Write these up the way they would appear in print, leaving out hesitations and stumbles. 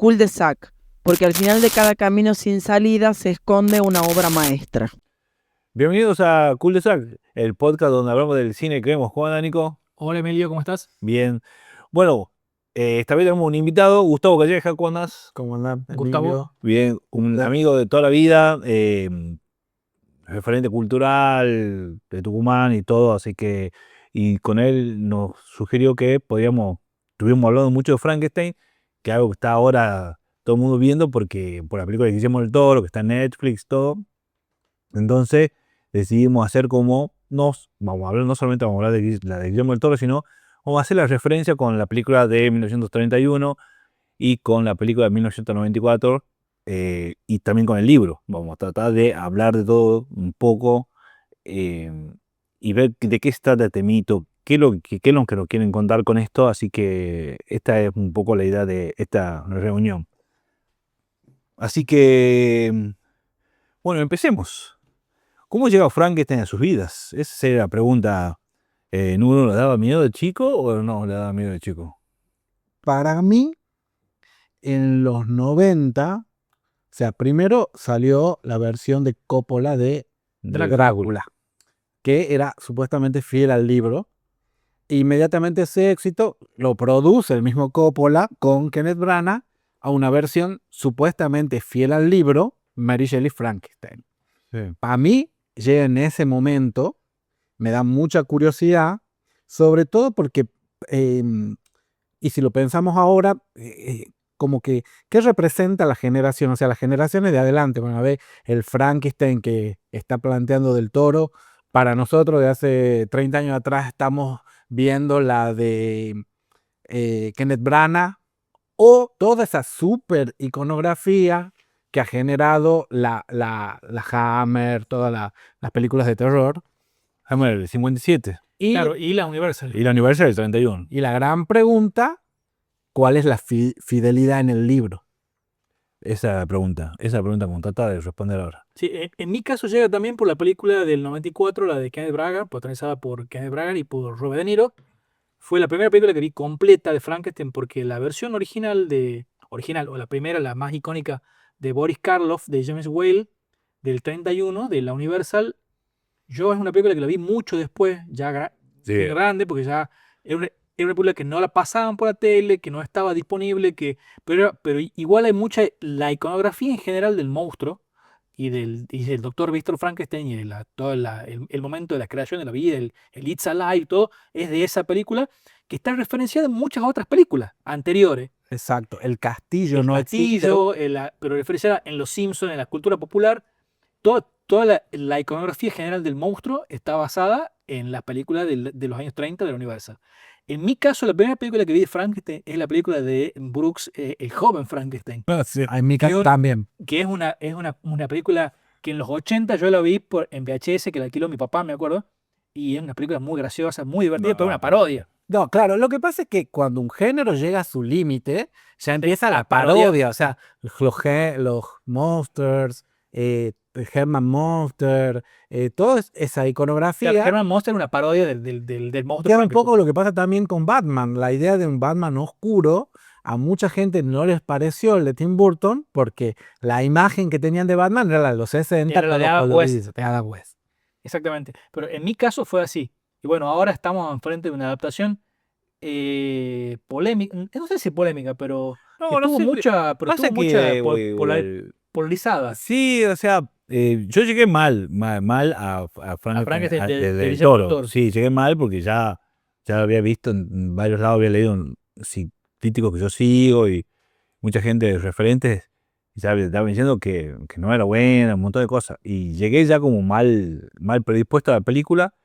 cul-de-sac, porque al final de cada camino sin salida se esconde una obra maestra. Bienvenidos a Cul-de-sac, el podcast donde hablamos del cine que vemos. ¿Cómo anda, Nico? Hola Emilio, ¿cómo estás? Bien. Bueno, esta vez tenemos un invitado, Gustavo Calleja. ¿Cómo andás? ¿Cómo andás, Gustavo. Emilio? Bien, un amigo de toda la vida, referente cultural de Tucumán y todo, así que, y con él nos sugirió que estuvimos hablando mucho de Frankenstein, que es algo que está ahora todo el mundo viendo por la película de Guillermo del Toro, que está en Netflix, todo. Entonces decidimos hacer vamos a hablar, no solamente vamos a hablar de la de Guillermo del Toro, sino vamos a hacer la referencia con la película de 1931 y con la película de 1994, y también con el libro. Vamos a tratar de hablar de todo un poco, y ver de qué se trata este mito, qué es lo que nos quieren contar con esto. Así que esta es un poco la idea de esta reunión. Así que, bueno, empecemos. ¿Cómo llegó Frankenstein a sus vidas? Esa sería la pregunta. ¿Uno le daba miedo de chico o no le daba miedo de chico? Para mí, en los 90, o sea, primero salió la versión de Coppola de Drácula, que era supuestamente fiel al libro. Inmediatamente ese éxito lo produce el mismo Coppola con Kenneth Branagh a una versión supuestamente fiel al libro, Mary Shelley Frankenstein. Sí. Para mí, llega en ese momento, me da mucha curiosidad, sobre todo porque, y si lo pensamos ahora, como que, ¿qué representa la generación? O sea, las generaciones de adelante, bueno, a ver, el Frankenstein que está planteando Del Toro, para nosotros de hace 30 años atrás estamos viendo la de Kenneth Branagh, o toda esa super iconografía que ha generado la Hammer, todas las películas de terror. Hammer el 57. Claro, y la Universal. Y la Universal el 31. Y la gran pregunta, ¿cuál es la fidelidad en el libro? Esa es la pregunta como trata de responder ahora. Sí, en mi caso llega también por la película del 94, la de Kenneth Branagh, protagonizada por Kenneth Branagh y por Robert De Niro. Fue la primera película que vi completa de Frankenstein, porque la versión original, o la primera, la más icónica, de Boris Karloff, de James Whale, del 31, de la Universal, yo es una película que la vi mucho después, ya Sí. grande, porque ya era una película que no la pasaban por la tele, que no estaba disponible, pero igual hay mucha, la iconografía en general del monstruo y del doctor Víctor Frankenstein y de todo el momento de la creación de la vida, el It's Alive, todo, es de esa película que está referenciada en muchas otras películas anteriores. Exacto, el castillo El no castillo, existe. pero referenciada en Los Simpsons, en la cultura popular. Toda la iconografía general del monstruo está basada en las películas de los años 30 de la Universal. En mi caso, la primera película que vi de Frankenstein es la película de Brooks, El joven Frankenstein, En mi caso también. que es una película que en los 80 yo la vi en VHS, que la alquiló mi papá, me acuerdo, y es una película muy graciosa, muy divertida, pero una parodia. No, claro, lo que pasa es que cuando un género llega a su límite, ya empieza la parodia. parodia. O sea, los Monsters, Herman Monster, toda esa iconografía. Herman Monster es una parodia del monstruo. Que es un poco lo que pasa también con Batman. La idea de un Batman oscuro, a mucha gente no les pareció el de Tim Burton, porque la imagen que tenían de Batman era la de los 60. Era la de Adam West. De Adam West. Exactamente. Pero en mi caso fue así. Y bueno, ahora estamos enfrente de una adaptación polémica. No sé si polémica, pero estuvo mucha polarizada. Sí, o sea, yo llegué mal a Frankenstein de del Guillermo del Toro. Toro. Sí, llegué mal porque ya lo había visto en varios lados, había leído críticos que yo sigo y mucha gente, referentes, ya me estaban diciendo que no era buena, un montón de cosas. Y llegué ya como mal predispuesto a la película,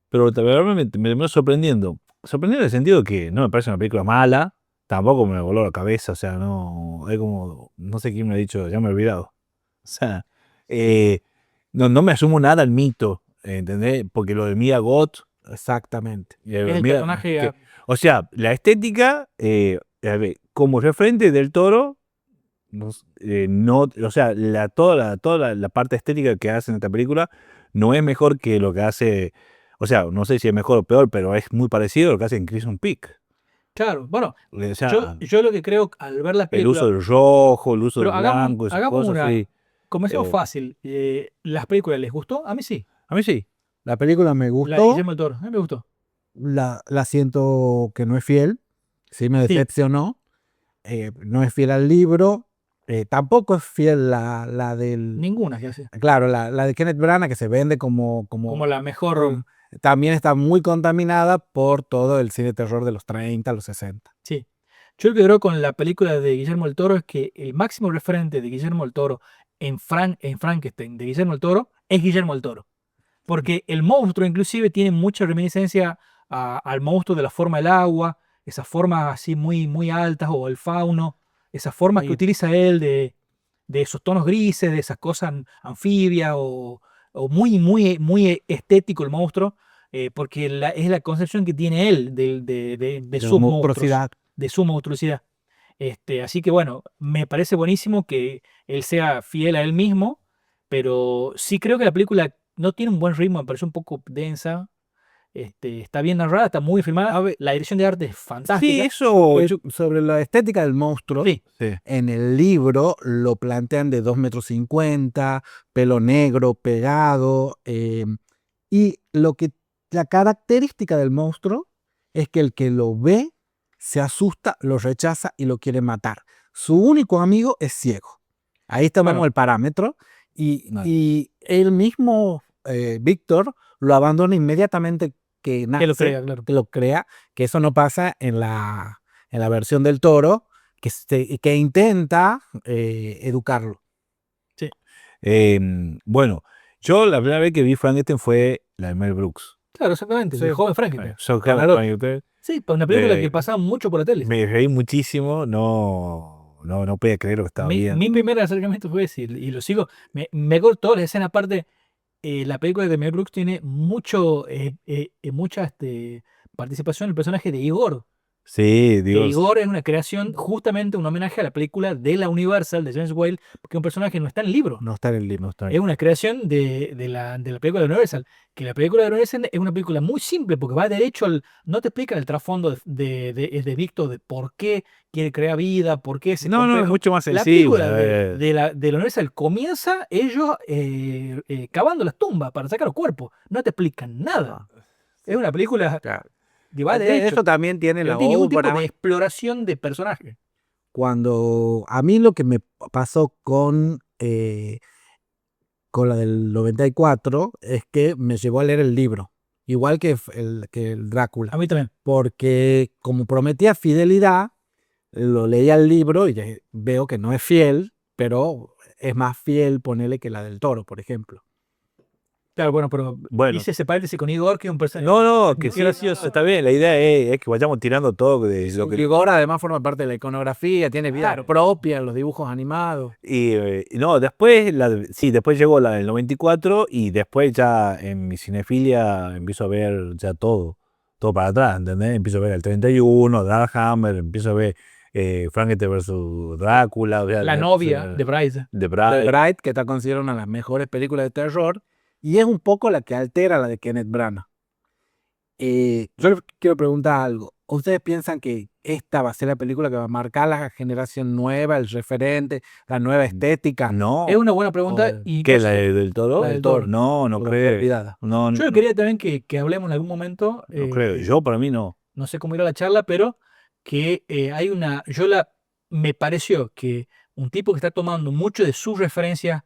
pero la verdad me terminó sorprendiendo. Sorprendiendo en el sentido que no me parece una película mala, tampoco me voló la cabeza, o sea, no, es como, no sé quién me ha dicho, ya me he olvidado. O sea, no me asumo nada al mito, ¿entendés? Porque lo de Mia Goth, Exactamente. Es el personaje. o sea, la estética, a ver, como referente del Toro, no, o sea, toda la parte estética que hace en esta película no es mejor que lo que hace, o sea, no sé si es mejor o peor, pero es muy parecido a lo que hace en Crimson Peak. Claro, bueno, O sea, yo lo que creo al ver la el película, uso del rojo, el uso pero del blanco, esas hagamos cosas, sí. comencemos Eh, fácil. ¿Las películas les gustó? A mí sí. A mí sí. La película me La de gustó, Guillermo del Toro, a mí me gustó. la siento que no es fiel, sí me Sí. decepcionó, no es fiel al libro, tampoco es fiel la del... Ninguna, ya sé. Claro, la de Kenneth Branagh que se vende como Como la mejor. también está muy contaminada por todo el cine de terror de los 30, los 60. Sí. Yo lo que creo con la película de Guillermo del Toro es que el máximo referente de Guillermo del Toro en Frankenstein de Guillermo del Toro es Guillermo del Toro. Porque el monstruo inclusive tiene mucha reminiscencia al monstruo de la forma del agua, esas formas así muy, muy altas, o el fauno, esas formas que Sí. utiliza él de esos tonos grises, de esas cosas anfibias, o muy, muy, muy estético el monstruo, porque es la concepción que tiene él de sus monstruos, Monstruosidad. de su monstruosidad. Así que bueno, me parece buenísimo que él sea fiel a él mismo, pero sí creo que la película no tiene un buen ritmo, me parece un poco densa. Está bien narrada, está muy filmada. A ver, La dirección de arte es sí, fantástica. eso sobre la estética del monstruo. Sí, Sí. En el libro lo plantean de 2,50 m, pelo negro, pegado. Y la característica del monstruo es que el que lo ve se asusta, lo rechaza y lo quiere matar. Su único amigo es ciego. Ahí está Bueno. el parámetro. Y, Vale. y el mismo Víctor lo abandona inmediatamente que nace, que lo crea, claro. que lo crea, que eso no pasa en la versión del Toro, que intenta educarlo. Sí. Bueno, yo la primera vez que vi Frankenstein fue la de Mel Brooks. Claro, exactamente. Sí. El joven Frankenstein. Yo, Claro. Frankenstein, Sí, pues una película Eh, que pasaba mucho por la tele. me reí muchísimo, no podía creer lo que estaba viendo. Mi primer acercamiento fue ese, y lo sigo. Me acuerdo todas las escenas, aparte, la película de Mel Brooks tiene mucha participación del personaje de Igor. Sí, Que Dios. Igor es una creación, justamente un homenaje a la película de la Universal de James Whale, porque es un personaje que no está en el libro. No está en el libro. No está Es una creación de la película de Universal. Que la película de Universal es una película muy simple porque va derecho al. No te explican el trasfondo de Víctor, de por qué quiere crear vida, por qué es No, es complejo. mucho más La sensible. película de la Universal comienza ellos cavando las tumbas para sacar los cuerpos. No te explican nada. Es una película Claro. que va derecho. Eso también tiene No la tiene ningún tipo obra. de exploración de personaje. Cuando a mí lo que me pasó con la del 94 es que me llevó a leer el libro, igual que el Drácula, A mí también. porque como prometía fidelidad, lo leía el libro y veo que no es fiel, pero es más fiel, ponele, que la del Toro, por ejemplo. Claro, bueno, pero Bueno. hice ese paréntesis con Igor, que es un personaje. No, que Muy sí, gracioso. está bien. La idea es que vayamos tirando todo de lo que. Igor además forma parte de la iconografía, tiene vida Claro. propia, los dibujos animados. Y no, después, después llegó la del 94 y después ya en mi cinefilia empiezo a ver ya todo para atrás, ¿entendés? Empiezo a ver el 31, Darkhammer, empiezo a ver Frankenstein vs. Drácula. O sea, La novia de Bryce. de The Bride. Bride, que está considerada una de las mejores películas de terror, y es un poco la que altera la de Kenneth Branagh. Yo les quiero preguntar algo. ¿Ustedes piensan que esta va a ser la película que va a marcar la generación nueva, el referente, la nueva estética? No. Es una buena pregunta. Joder. Y ¿Qué? no ¿La sé, del Toro? la del Toro. No Por creo. olvidada. No, Yo quería también que hablemos en algún momento. no creo. Yo, para mí, no. No sé cómo irá la charla, pero que hay una. Me pareció que un tipo que está tomando mucho de sus referencias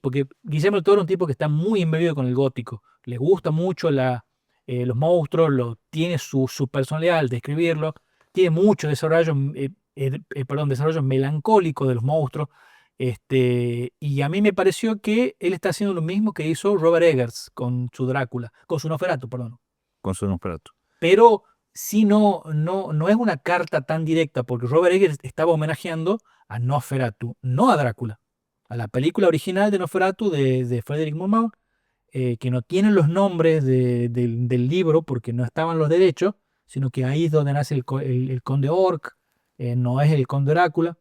porque Guillermo del Toro es un tipo que está muy embebido con el gótico. Le gusta mucho los monstruos, tiene su personalidad al describirlo. Tiene mucho desarrollo, desarrollo melancólico de los monstruos. Y a mí me pareció que él está haciendo lo mismo que hizo Robert Eggers con su Drácula, con su Nosferatu, perdón. Con su Nosferatu. Pero sí no es una carta tan directa, porque Robert Eggers estaba homenajeando a Nosferatu, no a Drácula, a la película original de Nosferatu de Frederick Moorman, que no tienen los nombres del libro porque no estaban los derechos, sino que ahí es donde nace el conde Orc, no es el conde Drácula.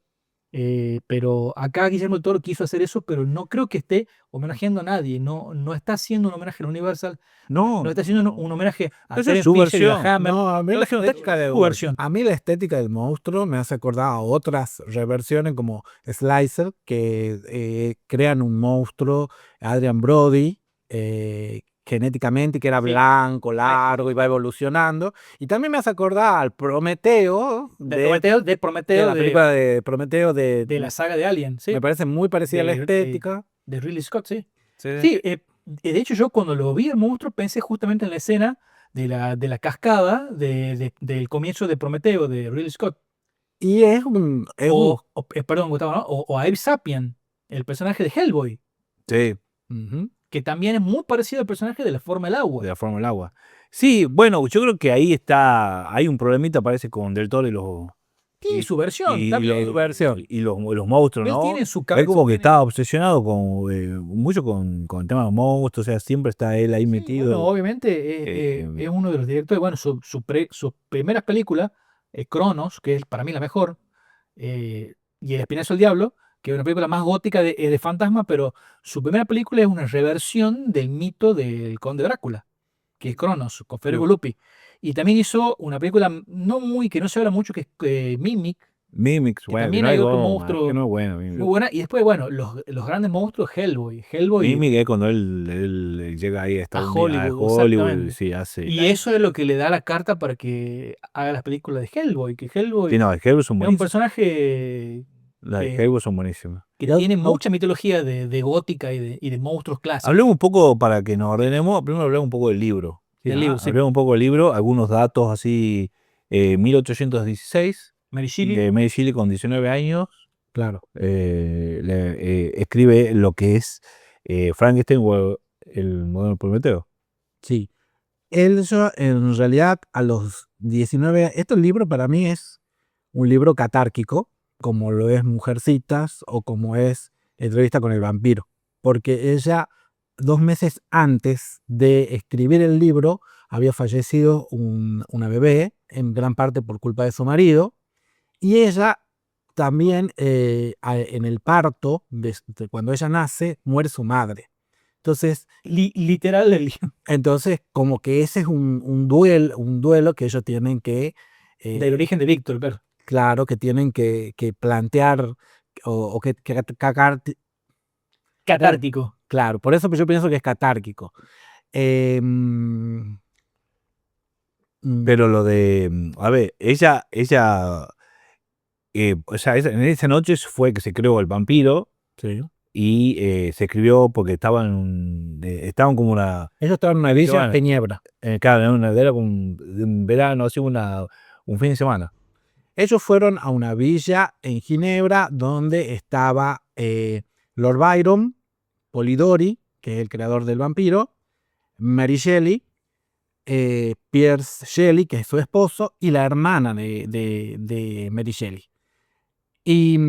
Pero acá Guillermo del Toro quiso hacer eso, pero no creo que esté homenajeando a nadie. No está haciendo un homenaje a Universal, No, no está haciendo un homenaje a esa es Terence su Fisher y a versión. Hammer. No, a mí No, la es una estética de su versión. A mí la estética del monstruo me hace acordar a otras reversiones como Slicer, que crean un monstruo, Adrian Brody, genéticamente, que era Sí. blanco, largo y va evolucionando. Y también me hace acordar al Prometeo De Prometeo, la película de Prometeo de la saga de Alien, ¿sí? me parece muy parecida a la De- estética. De Ridley Scott, sí. Sí. Sí, de hecho yo cuando lo vi el monstruo pensé justamente en la escena de la cascada del comienzo de Prometeo de Ridley Scott. Y es un... Perdón, Gustavo, ¿no? O a Abe Sapien, el personaje de Hellboy, Sí, Ujú. que también es muy parecido al personaje de La Forma del Agua. de la forma del agua. Sí, bueno, yo creo que ahí hay un problemita, parece, con Del Toro y los... Tiene su versión, y también. los monstruos, Él ¿no? tiene su Él cabeza. como que estaba obsesionado mucho con el tema de los monstruos, o sea, siempre está él ahí Sí, metido. bueno, obviamente es uno de los directores. Bueno, sus primeras películas, Cronos, que es para mí la mejor, y El Espinazo del Diablo, que es una película más gótica de fantasma, pero su primera película es una reversión del mito del Conde Drácula, que es Cronos, con Federico Lupi. Y también hizo una película que no se habla mucho, que es Mimic, Mimics, que bueno, también no hay hay otro goma, monstruo que no es bueno. Mimic. muy buena. Y después, bueno, los grandes monstruos, Hellboy. Mimic es cuando él llega ahí a Estados Unidos, a Hollywood, Hollywood, exactamente. sí, hace... Y eso es lo que le da la carta para que haga las películas de Hellboy. Que Hellboy Sí, no, las Hellboy son es un buenísimas. personaje Las que, Hellboy son buenísimas. que Yo- tiene yo- mucha mitología de gótica y de monstruos clásicos. Hablemos un poco, para que nos ordenemos, primero hablemos un poco del libro. Del libro, sí. Hablemos un poco del libro, algunos datos así, 1816, Mary Shelley. de Mary Shelley con 19 años, Claro. escribe lo que es Frankenstein o el moderno Prometeo. Sí. Yo, en realidad, a los 19, este libro para mí es un libro catárquico, como lo es Mujercitas o como es Entrevista con el vampiro, porque ella, 2 meses antes de escribir el libro, había fallecido una bebé, en gran parte por culpa de su marido, y ella también, en el parto, cuando ella nace, muere su madre. Entonces, Literal, como que ese es un duelo que ellos tienen que, del origen de Víctor, claro. claro, que tienen que plantear o que Catártico. claro, por eso yo pienso que es catárquico. Pero lo de, a ver, ella o sea, en esa noche fue que se creó el vampiro Sí. y se escribió porque estaban como Ellos estaban en una villa Bueno. en Peñebra. claro, era como un verano, así un fin de semana. Ellos fueron a una villa en Ginebra donde estaba Lord Byron, Polidori, que es el creador del vampiro, Mary Shelley, Pierce Shelley, que es su esposo, y la hermana de Mary Shelley. Y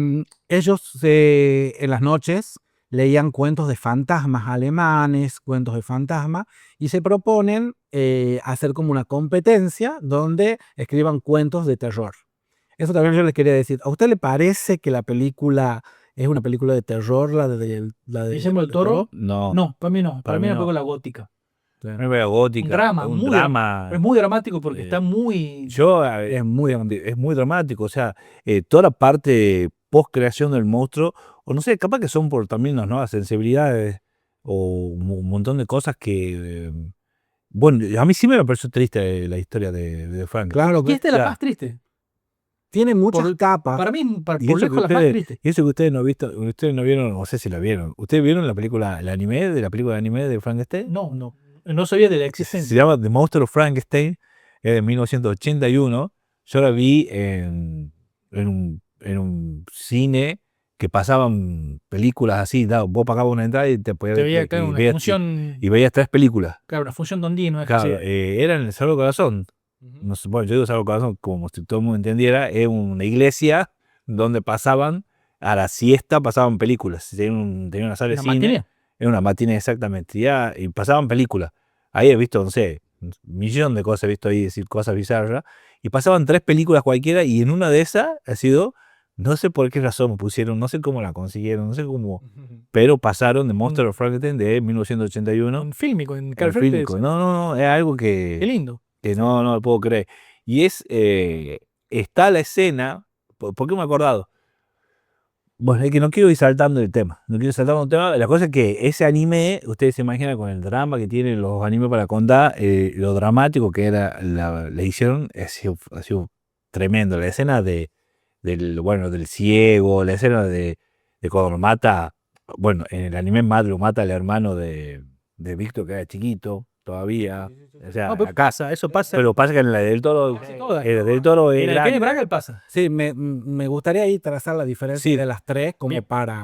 ellos en las noches leían cuentos de fantasmas alemanes, cuentos de fantasmas, y se proponen hacer como una competencia donde escriban cuentos de terror. Eso también yo les quería decir. ¿A usted le parece que la película es una película de terror, la de Guillermo del Toro? No, No, para mí no. Para mí es una no. película gótica. Una película gótica, Un drama, un muy drama. Es muy dramático porque eh, está muy... Es muy dramático, o sea, toda la parte post-creación del monstruo, o no sé, capaz que son por también las nuevas sensibilidades o un montón de cosas que, bueno, a mí sí me pareció triste la historia de Frank. Claro, Y esta es la Ya. más triste. tiene muchas Por- capas. Para mí, Y por eso, lejos que la más ustedes, triste. y eso que ustedes no vieron, no sé si la vieron. ¿Ustedes vieron la película, el anime de la película de anime de Frankenstein? No sabía de la Se existencia. llama The Monster of Frankenstein, es de 1981. Yo la vi en un cine que pasaban películas así. Vos pagabas una entrada y te podías Te veía acá y una veías, función... y veías 3 películas. Claro, una función dondino. Claro, era en el Sagrado Corazón. No sé, bueno, yo digo Sagrado Corazón como si todo el mundo entendiera. Es una iglesia donde pasaban, a la siesta pasaban películas. Tenía una sala de ¿Una cine. matiné? Era una matiné, exactamente. Y pasaban películas. Ahí he visto, no sé, un millón de cosas, he visto ahí decir cosas bizarras. Y pasaban 3 películas cualquiera, y en una de esas ha sido no sé por qué razón me pusieron, no sé cómo la consiguieron, no sé cómo, pero pasaron de Monster of Frankenstein de 1981. Un fílmico en Un Canal fílmico. No, es algo Qué que lindo. no lo puedo creer. Y está la escena, ¿por qué me he acordado? Bueno, es que no quiero ir saltando el tema, la cosa es que ese anime, ustedes se imaginan con el drama que tienen los animes para contar, lo dramático que era, le hicieron, ha sido tremendo, la escena del ciego, la escena de cuando lo mata, bueno, en el anime lo mata el hermano de Víctor, que era chiquito todavía, o sea, No, pero acá, eso pasa. pero pasa que en la del Toro, Casi todas. el del Toro es En el Kenneth grande. Branagh pasa. Sí, me gustaría ahí trazar la diferencia Sí. de las tres como Bien. para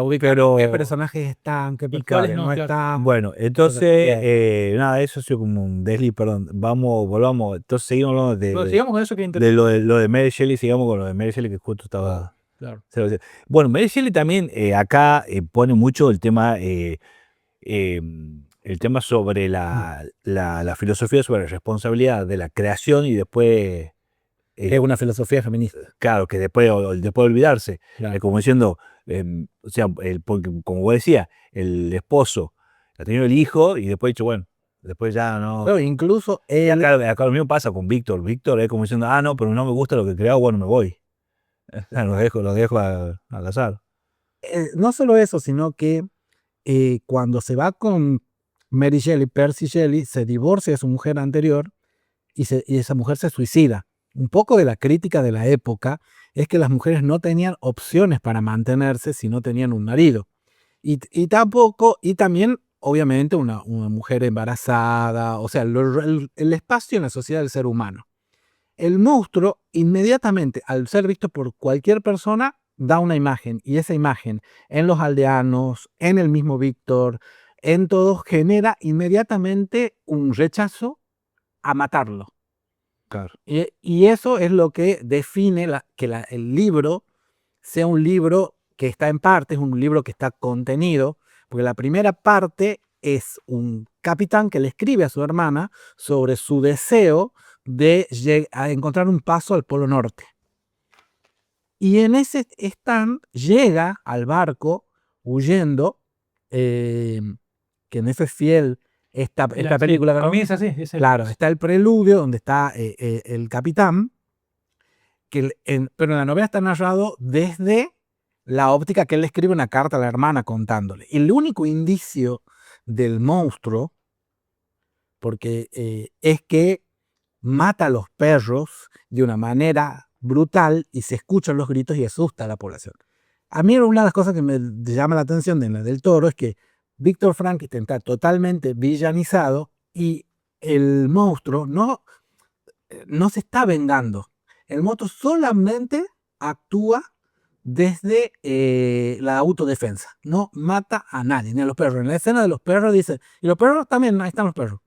ubicar pero qué personajes están, qué cuáles personajes no, no claro. están. bueno, entonces nada, eso ha sido como un desliz, perdón. Volvamos, entonces seguimos hablando Pero sigamos con eso que de lo de Mary Shelley, sigamos con lo de Mary Shelley que justo estaba. Claro. Bueno, Mary Shelley también acá pone mucho el tema sobre la filosofía sobre la responsabilidad de la creación y después Es una filosofía feminista. claro, que después olvidarse. Claro. Como diciendo, o sea, porque, como vos decías, el esposo ha tenido el hijo y después ha dicho, bueno, después ya no. Pero incluso él, Acá lo mismo pasa con Víctor. Víctor es como diciendo, no, pero no me gusta lo que he creado, bueno, me voy. Los dejo al azar. no solo eso, sino que cuando se va con Mary Shelley, Percy Shelley, se divorcia de su mujer anterior y esa mujer se suicida. Un poco de la crítica de la época es que las mujeres no tenían opciones para mantenerse si no tenían un marido. Y también, obviamente, una mujer embarazada, o sea, el espacio en la sociedad del ser humano. El monstruo, inmediatamente, al ser visto por cualquier persona, da una imagen, y esa imagen en los aldeanos, en el mismo Víctor, en todos, genera inmediatamente un rechazo a matarlo. Claro. Y eso es lo que define el libro sea un libro que está en parte, es un libro que está contenido, porque la primera parte es un capitán que le escribe a su hermana sobre su deseo de encontrar un paso al Polo Norte. Y en ese stand llega al barco huyendo, que en eso es fiel esta película. Comienza así. Claro, está el preludio donde está el capitán, pero en la novela está narrado desde la óptica que él le escribe una carta a la hermana contándole. Y el único indicio del monstruo, porque es que mata a los perros de una manera brutal y se escuchan los gritos y asusta a la población. A mí una de las cosas que me llama la atención de la del Toro es que Víctor Frankenstein está totalmente villanizado y el monstruo no se está vengando. El monstruo solamente actúa desde la autodefensa. No mata a nadie, ni a los perros. En la escena de los perros dice, y los perros también, ahí están los perros.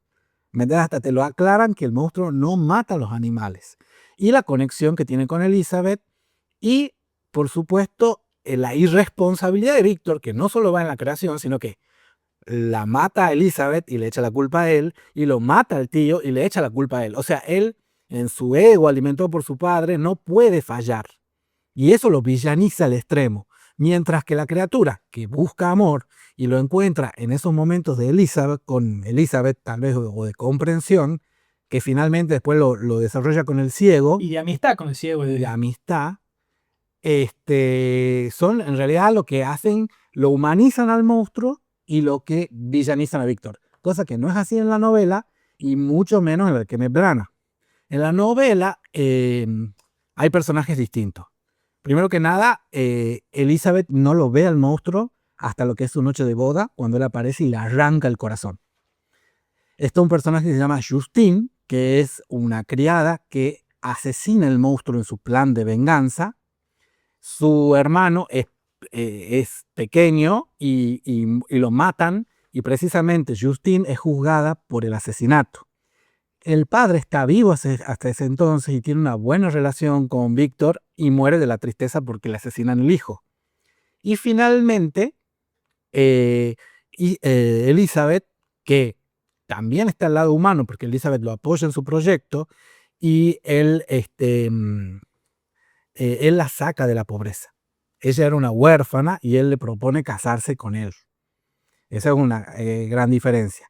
Hasta te lo aclaran que el monstruo no mata a los animales. Y la conexión que tiene con Elizabeth y, por supuesto, la irresponsabilidad de Víctor, que no solo va en la creación, sino que la mata a Elizabeth y le echa la culpa a él, y lo mata al tío y le echa la culpa a él. O sea, él, en su ego alimentado por su padre, no puede fallar. Y eso lo villaniza al extremo. Mientras que la criatura que busca amor y lo encuentra en esos momentos de Elizabeth, con Elizabeth tal vez, o de comprensión, que finalmente después lo desarrolla con el ciego. Y de amistad con el ciego. De amistad. Son en realidad lo que hacen, lo humanizan al monstruo y lo que villanizan a Víctor. Cosa que no es así en la novela y mucho menos en la de Kenneth Branagh. En la novela hay personajes distintos. Primero que nada, Elizabeth no lo ve al monstruo hasta lo que es su noche de boda, cuando él aparece y le arranca el corazón. Está un personaje que se llama Justine, que es una criada que asesina al monstruo en su plan de venganza. Su hermano es pequeño y lo matan, y precisamente Justine es juzgada por el asesinato. El padre está vivo hasta ese entonces y tiene una buena relación con Víctor y muere de la tristeza porque le asesinan el hijo. Y finalmente, Elizabeth, que también está al lado humano porque Elizabeth lo apoya en su proyecto y él él la saca de la pobreza. Ella era una huérfana y él le propone casarse con él. Esa es una gran diferencia.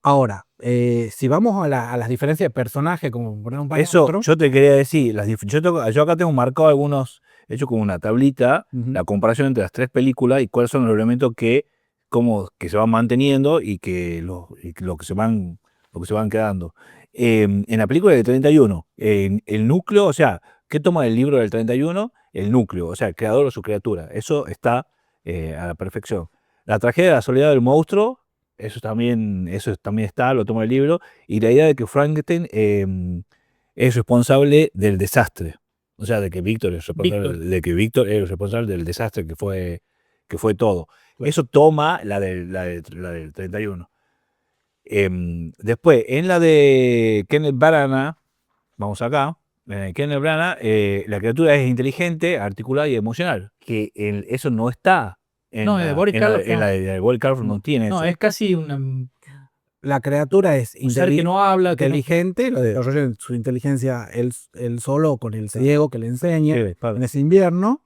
Ahora, si vamos a las diferencias de personaje, como poner un Eso yo te quería decir. Yo acá tengo marcado algunos, hecho como una tablita, la comparación entre las 3 películas y cuáles son los elementos que se van manteniendo y lo que se van quedando. En la película del 31, el núcleo, o sea, ¿qué toma del libro del 31? El núcleo, o sea, el creador o su criatura. Eso está a la perfección. La tragedia de la soledad del monstruo, eso también está, lo toma el libro. Y la idea de que Frankenstein es responsable del desastre. O sea, de que Víctor es responsable del desastre que fue todo. Claro. Eso toma la del 31. Después, en la de Kenneth Branagh, vamos acá, Kenneth Branagh, la criatura es inteligente, articulada y emocional, que eso no está No, de Boris Karloff en no. la de Boris Karloff no tiene No, eso. es casi un La criatura es ser que no habla, que no- inteligente, lo desarrolla su inteligencia él solo con el ciego que le enseña Sí, padre. en ese invierno.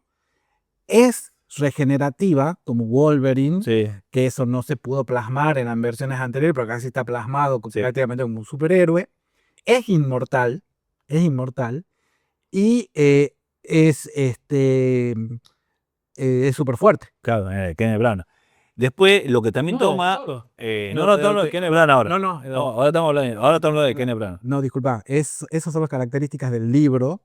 Es regenerativa, como Wolverine, Sí, que eso no se pudo plasmar en las versiones anteriores, pero acá sí está plasmado Sí. prácticamente como un superhéroe. Es inmortal y es súper fuerte. claro, Kenneth Branagh. Después, lo que también No, toma. todo. Estamos hablando de Kenneth Branagh ahora. No, No, ahora estamos hablando de Kenneth Branagh. No, disculpa, esas son las características del libro.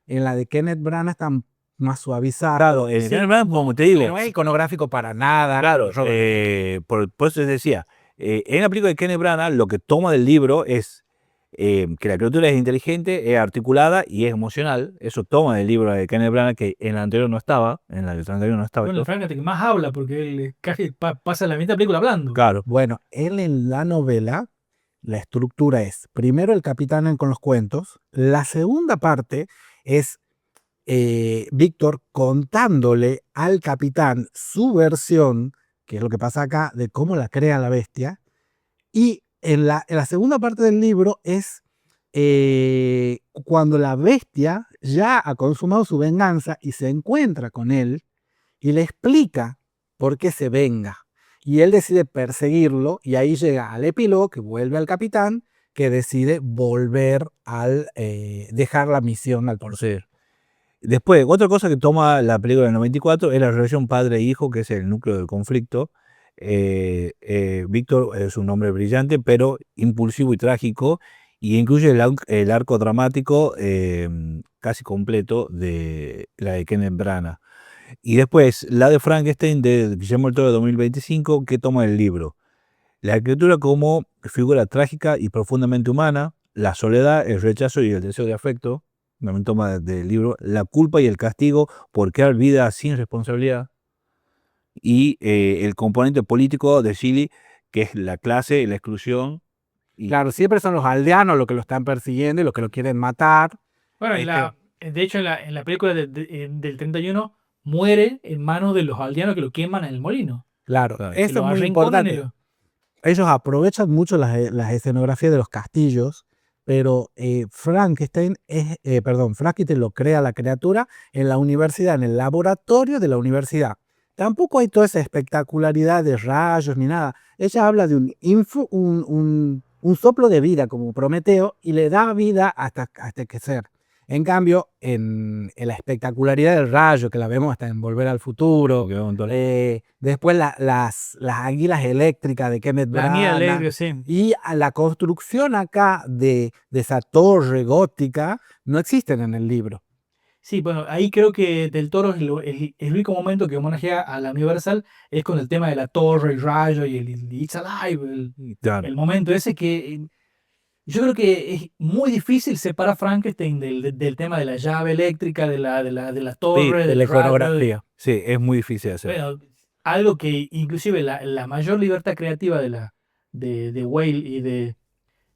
En la de Kenneth Branagh están más suavizadas. Claro, Sí, Kenneth Branagh, como te digo. no es iconográfico para nada. Claro, Robert. por eso les decía, en la película de Kenneth Branagh, lo que toma del libro es que la criatura es inteligente, es articulada y es emocional. Eso toma del libro de Kenneth Branagh, que en la anterior no estaba, en la del 31 no estaba. Bueno, el Frankenstein que más habla, porque él casi pasa la mitad de la película hablando. Claro, Bueno, él en la novela, la estructura es, primero el capitán con los cuentos, la segunda parte es Víctor contándole al capitán su versión, que es lo que pasa acá, de cómo la crea la bestia, y en la segunda parte del libro es cuando la bestia ya ha consumado su venganza y se encuentra con él y le explica por qué se venga. Y él decide perseguirlo y ahí llega al epílogo que vuelve al capitán que decide volver al dejar la misión al torcer. después, otra cosa que toma la película del 94 es la relación padre-hijo, que es el núcleo del conflicto. Víctor es un hombre brillante, pero impulsivo y trágico, y incluye el arco dramático casi completo de la de Kenneth Branagh. Y después, la de Frankenstein de Guillermo del Toro de 2025, que toma el libro. La escritura como figura trágica y profundamente humana, la soledad, el rechazo y el deseo de afecto, también toma del libro, la culpa y el castigo por crear vida sin responsabilidad, y el componente político de Chile, que es la clase, la exclusión. Claro, siempre son los aldeanos los que lo están persiguiendo y los que lo quieren matar. Bueno, de hecho, en la película del 31 muere en manos de los aldeanos que lo queman en el molino. Claro, Claro. Que eso lo es muy arrinconan importante. y lo- Ellos aprovechan mucho las escenografías de los castillos, pero Frankenstein lo crea la criatura en la universidad, en el laboratorio de la universidad. Tampoco hay toda esa espectacularidad de rayos ni nada. Ella habla de un soplo de vida como Prometeo y le da vida hasta que ser. En cambio, en la espectacularidad del rayo, que la vemos hasta en Volver al Futuro, después las anguilas eléctricas de Kenneth La anguila Branagh, eléctrica, sí. y a la construcción acá de esa torre gótica no existen en el libro. Sí, bueno, ahí creo que Del Toro es el único momento que homenajea a la Universal es con el tema de la torre, el rayo y el It's Alive, Claro. el momento ese que yo creo que es muy difícil separar Frankenstein del tema de la llave eléctrica, de la torre, de del la rayo. iconografía. Sí, es muy difícil de hacer. Bueno, algo que inclusive la mayor libertad creativa de Whale y de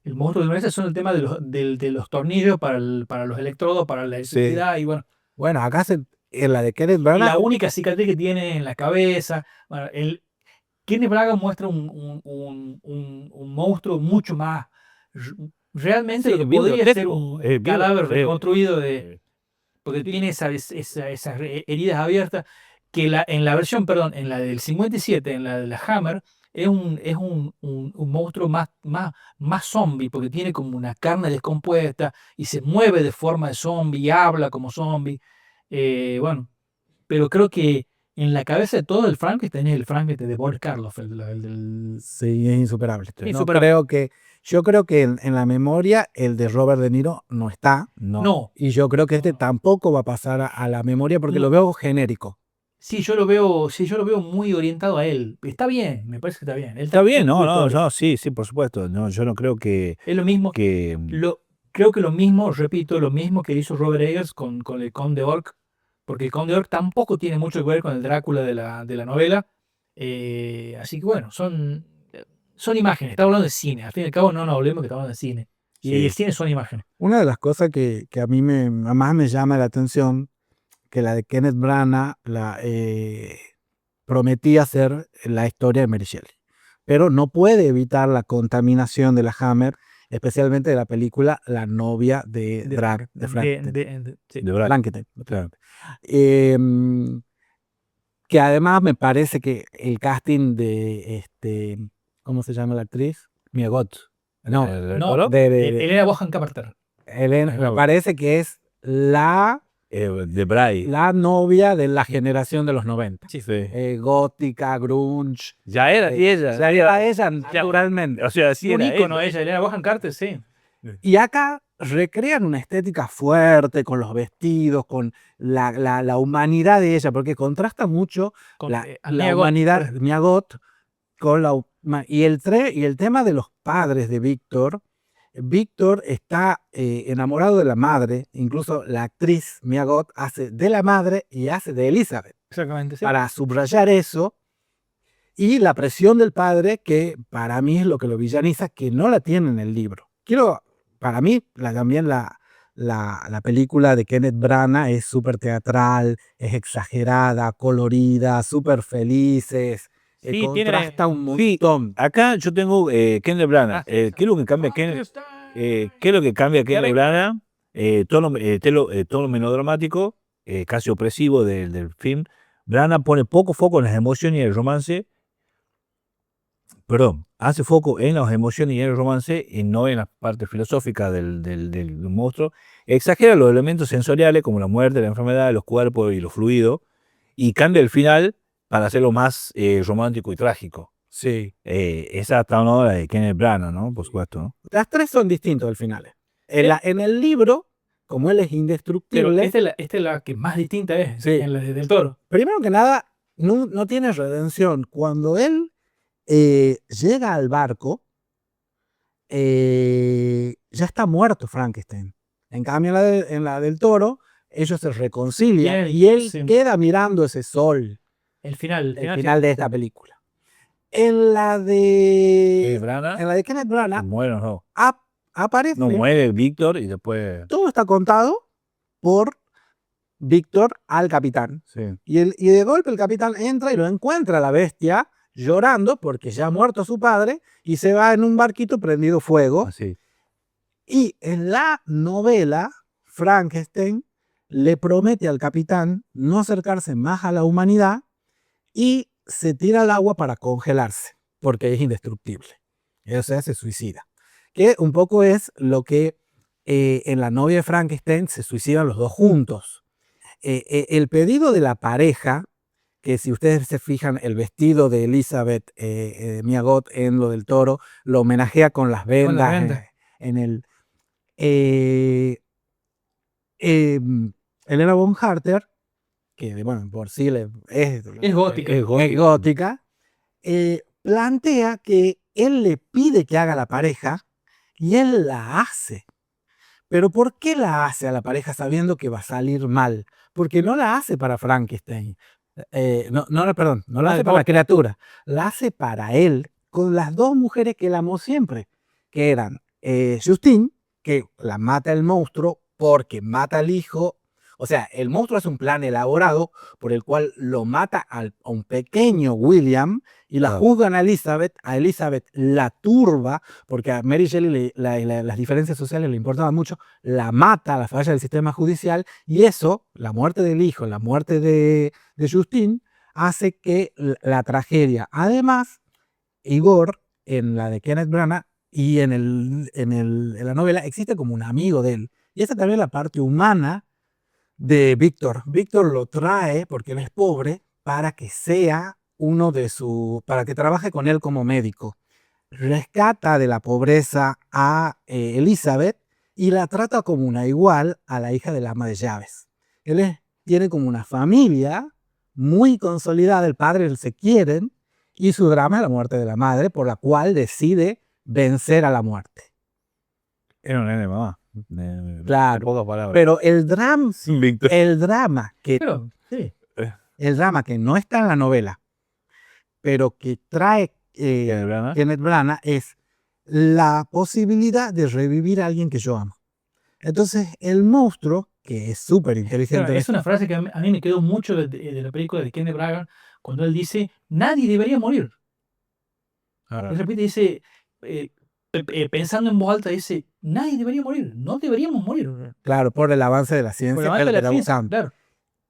el monstruo de Indonesia son el tema de los tornillos para los electrodos, para la electricidad y bueno. Bueno, acá en la de Kenneth Y Branagh, la única cicatriz que tiene en la cabeza. Bueno, Kenneth Branagh muestra un monstruo mucho más. Realmente Sí, lo que bien podría ser grotesco, un bien cadáver feo. reconstruido de. porque tiene esas heridas abiertas, que en la versión, perdón, en la del 57, en la de la Hammer, es un monstruo más zombie, porque tiene como una carne descompuesta y se mueve de forma de zombie y habla como zombie. Bueno, pero creo que en la cabeza de todo el Frankenstein es el Frankenstein de Boris Karloff, el del... Sí, es insuperable. No Insuperable. yo creo que en la memoria el de Robert De Niro no está. No. Y yo creo que este tampoco va a pasar a la memoria porque No. lo veo genérico. Sí, yo lo veo muy orientado a él. Está bien, me parece que está bien. Él Está bien, tiene su no, historia. sí, por supuesto. No, yo no creo que... Es lo mismo, que creo que lo mismo, repito, lo mismo que hizo Robert Eggers con el Conde Orc, porque el Conde Orc tampoco tiene mucho que ver con el Drácula de la novela. Así que bueno, son imágenes, estamos hablando de cine. Al fin y al cabo no nos olvidemos que estamos hablando de cine. Y Sí. el cine son imágenes. Una de las cosas que a mí más me llama la atención, que la de Kenneth Branagh prometía ser la historia de Mary Shelley. Pero no puede evitar la contaminación de la Hammer, especialmente de la película La novia de Frankenstein. Sí. de verdad, Frankenstein. claro. Que además me parece que el casting de ¿cómo se llama la actriz? Mia Goth. No, No, Elena Bonham Carter. Elena, me parece que es la de Bray. la novia de la generación de los 90. Sí. Gótica, grunge. Ya era, y ella. Ya era ella naturalmente. O sea, sí Un era ícono ella. ella, Elena Bonham Carter, sí. Y acá recrean una estética fuerte con los vestidos, con la humanidad de ella, porque contrasta mucho Con, la Mia Goth. humanidad de Mia Goth con y el tema de los padres de Víctor. Víctor está enamorado de la madre, incluso la actriz Mia Goth hace de la madre y hace de Elizabeth, Exactamente, sí. para subrayar eso, y la presión del padre, que para mí es lo que lo villaniza, que no la tiene en el libro. Para mí, también la película de Kenneth Branagh es súper teatral, es exagerada, colorida, súper felices, Sí, contrasta un montón. Acá yo tengo Kenneth Branagh. ¿Qué es lo que cambia Kenneth Branagh? Tono melodramático, casi opresivo del film. Branagh pone poco foco en las emociones y el romance. Perdón, hace foco en las emociones y en el romance y no en la parte filosófica del monstruo. Exagera los elementos sensoriales como la muerte, la enfermedad, los cuerpos y los fluidos, y cambia el final para hacerlo más romántico y trágico. Sí. Esa está una obra de Kenneth Branagh, ¿no? Por supuesto, ¿no? Las tres son distintos al final. En el libro, como él es Pero indestructible, esta es la que más distinta es, Sí. en la del Toro. primero que nada, no tiene redención. Cuando él llega al barco, ya está muerto Frankenstein. En cambio, en la del Toro, ellos se reconcilian y él Sí. queda mirando ese sol, El final. el final de esta película. En la de Kenneth Branagh Muere, no. aparece, No muere Víctor y después. todo está contado por Víctor al capitán. Sí. Y de golpe el capitán entra y lo encuentra a la bestia llorando porque ya ha muerto su padre y se va en un barquito prendido fuego. Así. Y en la novela, Frankenstein le promete al capitán no acercarse más a la humanidad y se tira al agua para congelarse porque es indestructible. O sea, se suicida. Que un poco es lo que en La novia de Frankenstein se suicidan los dos juntos. El pedido de la pareja, que si ustedes se fijan, el vestido de Elizabeth Mia Goth en lo del Toro lo homenajea con las vendas. En el Helena Bonham Carter, que bueno, por sí Es gótica. es gótica, plantea que él le pide que haga la pareja y él la hace. Pero ¿por qué la hace a la pareja sabiendo que va a salir mal? Porque no la hace para Frankenstein. No la hace para la criatura. La hace para él, con las dos mujeres que él amó siempre, que eran Justine, que la mata el monstruo porque mata al hijo. O sea, el monstruo hace un plan elaborado por el cual lo mata a un pequeño William y la juzgan a Elizabeth. A Elizabeth la turba, porque a Mary Shelley las diferencias sociales le importaban mucho, la mata a la falla del sistema judicial, y eso, la muerte del hijo, la muerte de Justine, hace que la tragedia. Además, Igor, en la de Kenneth Branagh y en la novela, existe como un amigo de él. Y esa también es la parte humana de Víctor. Víctor lo trae, porque él es pobre, para que sea para que trabaje con él como médico. Rescata de la pobreza a Elizabeth y la trata como una igual a la hija del ama de llaves. Tiene como una familia muy consolidada, el padre y él se quieren, y su drama es la muerte de la madre, por la cual decide vencer a la muerte. Era un nene mamá. Claro, Pocas palabras. pero el drama Pero, sí. que no está en la novela, pero que trae Kenneth Branagh, es la posibilidad de revivir a alguien que yo amo. Entonces, el monstruo, que es súper inteligente. Claro, es una frase que a mí me quedó mucho de la película de Kenneth Branagh, cuando él dice, nadie debería morir. De repente dice, pensando en voz alta, dice, nadie debería morir, no deberíamos morir. Claro, por el avance de la Por ciencia. la banda de la ciencia, usando. claro.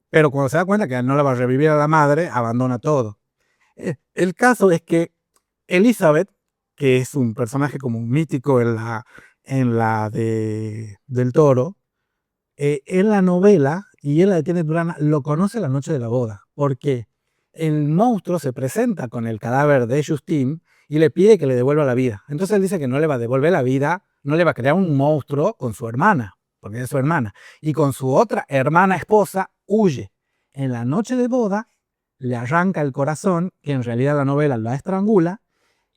Pero cuando se da cuenta que no le va a revivir a la madre, abandona todo. El caso es que Elizabeth, que es un personaje como mítico en la del Toro, en la novela y en la de Kenneth Branagh lo conoce la noche de la boda, porque el monstruo se presenta con el cadáver de Justine y le pide que le devuelva la vida. Entonces él dice que no le va a devolver la vida, no le va a crear un monstruo con su hermana, porque es su hermana, y con su otra hermana esposa huye. En la noche de boda le arranca el corazón, que en realidad la novela la estrangula,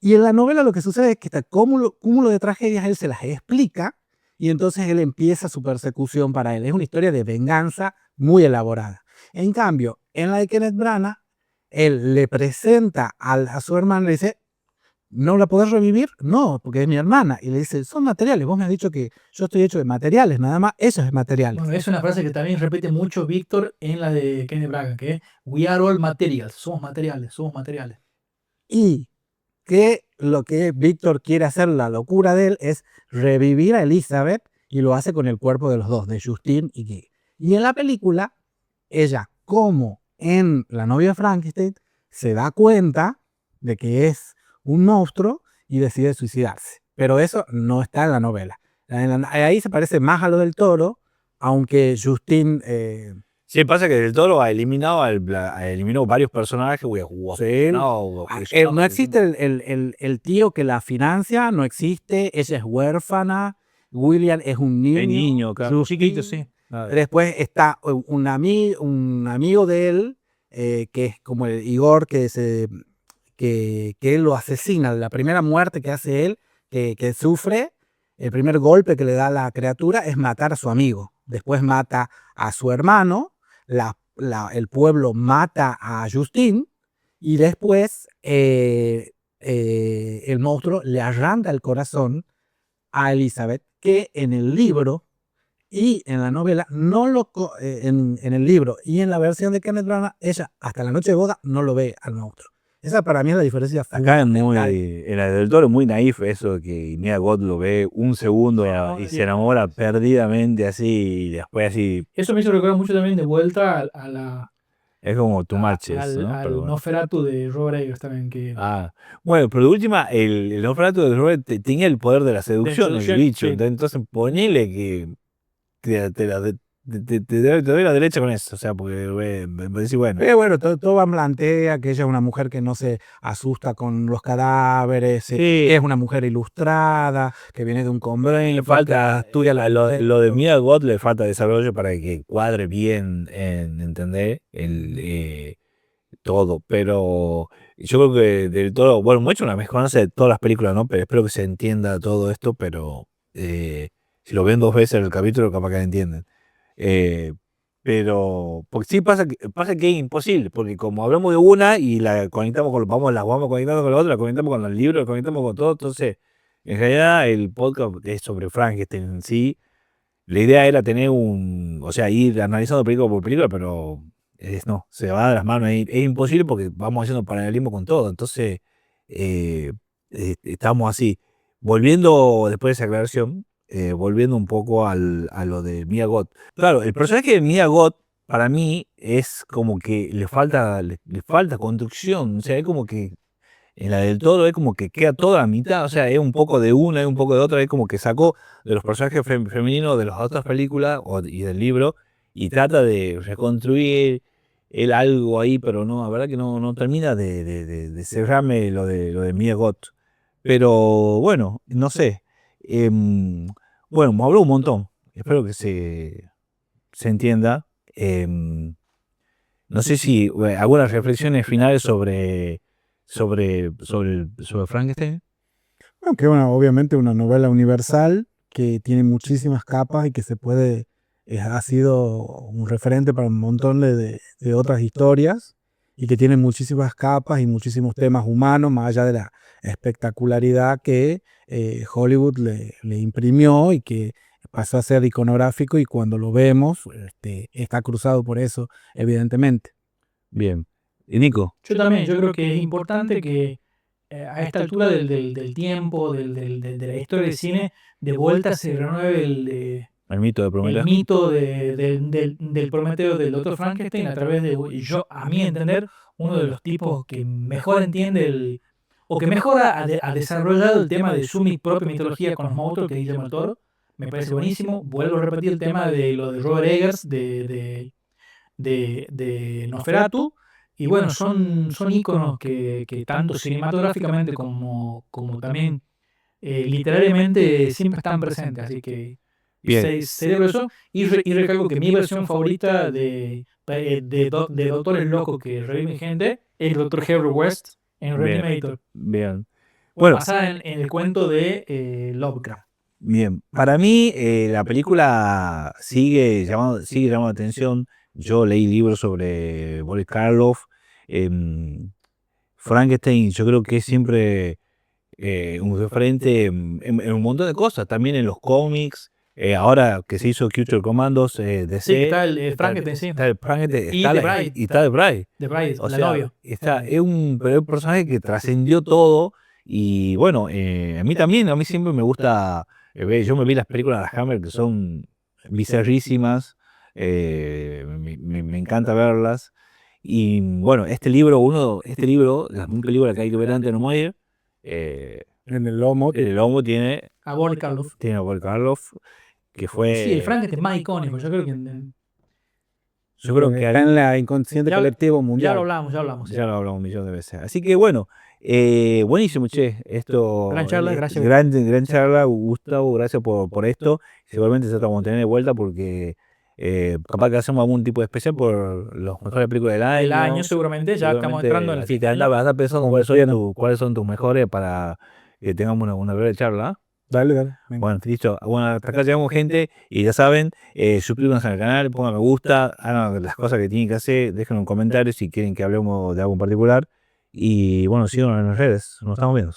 y en la novela lo que sucede es que este cúmulo de tragedias él se las explica, y entonces él empieza su persecución para él. Es una historia de venganza muy elaborada. En cambio, en la de Kenneth Branagh, él le presenta a su hermana, le dice, ¿no la podés revivir? No, porque es mi hermana. Y le dice, son materiales, vos me has dicho que yo estoy hecho de materiales, nada más, eso es materiales. Bueno, es una frase que también repite mucho Víctor en la de Kenneth Branagh, que es, we are all materials, somos materiales, somos materiales. Y que lo que Víctor quiere hacer, la locura de él, es revivir a Elizabeth, y lo hace con el cuerpo de los dos, de Justine y Guy. Y en la película, ella, como en La novia de Frankenstein, se da cuenta de que es un monstruo y decide suicidarse. Pero eso no está en la novela. Ahí se parece más a lo del Toro, aunque Justine... Sí, pasa que Del Toro eliminó varios personajes. Sí. No existe el tío que la financia, no existe, ella es huérfana, William es un niño. El niño, claro. Chiquito, sí. Después está un amigo de él, que es como el Igor, que él lo asesina. La primera muerte que hace él, que sufre, el primer golpe que le da a la criatura es matar a su amigo. Después mata a su hermano, el pueblo mata a Justine, y después el monstruo le arranca el corazón a Elizabeth, que en el libro y en la novela, en el libro y en la versión de Kenneth Branagh, ella hasta la noche de boda no lo ve al monstruo. Esa para mí es la diferencia. Acá en la Del Toro es muy naif eso, que Nia Goth lo ve un segundo y se enamora perdidamente así, y después así. Eso me hizo recordar mucho también de vuelta a la... Es como too much eso, al, ¿no? al Pero bueno. Nosferatu de Robert Eggers también. Bueno, pero de última, el Nosferatu de Robert tenía el poder de la seducción, el bicho. Sí. Entonces ponele que te doy la derecha con eso. O sea, porque me parece bueno. Bueno, todo plantea que ella es una mujer que no se asusta con los cadáveres, Sí. es una mujer ilustrada, que viene de un convento. Le falta estudia lo de Mia Goth, le falta desarrollo para que cuadre bien en entender todo, pero yo creo que Del Toro, bueno, hemos hecho una mezcolanza de todas las películas, ¿no? Pero espero que se entienda todo esto, pero si lo ven 2 veces en el capítulo, capaz que no entienden. Pero, porque sí pasa que es imposible, porque como hablamos de una y la conectamos la vamos conectando con la otra, la conectamos con el libro, la conectamos con todo, entonces, en realidad el podcast es sobre Frankenstein en sí, la idea era tener o sea, ir analizando película por película, pero no, se va de las manos, es imposible porque vamos haciendo paralelismo con todo, entonces estamos así. Volviendo, después de esa aclaración, volviendo un poco a lo de Mia Goth. Claro, el personaje de Mia Goth, para mí, es como que le falta construcción, o sea, es como que en la del Toro es como que queda toda la mitad, o sea, es un poco de una, es un poco de otra, es como que sacó de los personajes femeninos de las otras películas y del libro y trata de reconstruir él algo ahí, pero no, la verdad que no termina de cerrarme lo de Mia Goth. Pero bueno, no sé. Bueno, me habló un montón, espero que se entienda. No sé si algunas reflexiones finales sobre Frankenstein. Bueno, que obviamente una novela universal que tiene muchísimas capas y que ha sido un referente para un montón de otras historias y que tiene muchísimas capas y muchísimos temas humanos, más allá de la espectacularidad que Hollywood le imprimió y que pasó a ser iconográfico, y cuando lo vemos está cruzado por eso, evidentemente. Bien. ¿Y Nico? Yo también, yo creo que es importante que a esta altura del tiempo, de la historia del cine, de vuelta se renueve El mito de el Prometeo. mito del Prometeo del Dr. Frankenstein a través de, a mi entender, uno de los tipos que mejor entiende o que mejor ha desarrollado el tema de su propia mitología con los monstruos, que es Guillermo del Toro. Me parece buenísimo. Vuelvo a repetir el tema de lo de Robert Eggers, de Nosferatu. Y bueno, son íconos que tanto cinematográficamente como también literariamente siempre están presentes. Así que Bien. celebro eso. Y recalco que mi versión favorita de Doctores Locos que reviven gente es el Dr. Henry West en Bien. Reanimator. Bien. Bueno, Basada en el cuento de Lovecraft. bien. Para mí, la película sigue llamando la atención. Yo leí libros sobre Boris Karloff. Frankenstein, yo creo que es siempre un referente en un montón de cosas, también en los cómics. Ahora que se hizo Future Commandos, DC. Sí, que está el Frankenstein, sí. Está el Frankenstein, Y está The la- Bride. y está The Bride. The Bride, O la sea, novia. pero es un personaje que trascendió todo. Y bueno, a mí también, a mí siempre me gusta yo me vi las películas de la Hammer que son bizarrísimas. Me encanta verlas. Y bueno, este libro, un película que hay que ver antes de no morir. En el lomo. El lomo tiene A Boris Karloff. a Boris Karloff, que fue. Sí, el Frankenstein más icónico. Yo creo que Yo creo que está en la inconsciente Ya- colectivo ya mundial. lo hablamos. ya lo hablamos un millón de veces. Así que bueno, buenísimo, che. Esto. Gran charla, gracias. Gran charla, Gustavo, gracias por esto. Seguramente se vamos a tener de vuelta porque capaz que hacemos algún tipo de especial por los mejores películas del año. El año seguramente, ya estamos entrando en el Así que final. anda pensando cuáles son tus mejores para que tengamos una breve charla. Dale. Venga. Bueno, listo. Bueno, hasta acá llegamos, gente, y ya saben, suscríbanse al canal, pongan me gusta, hagan las cosas que tienen que hacer, dejen un comentario si quieren que hablemos de algo en particular, y bueno, síganos en las redes, nos estamos viendo.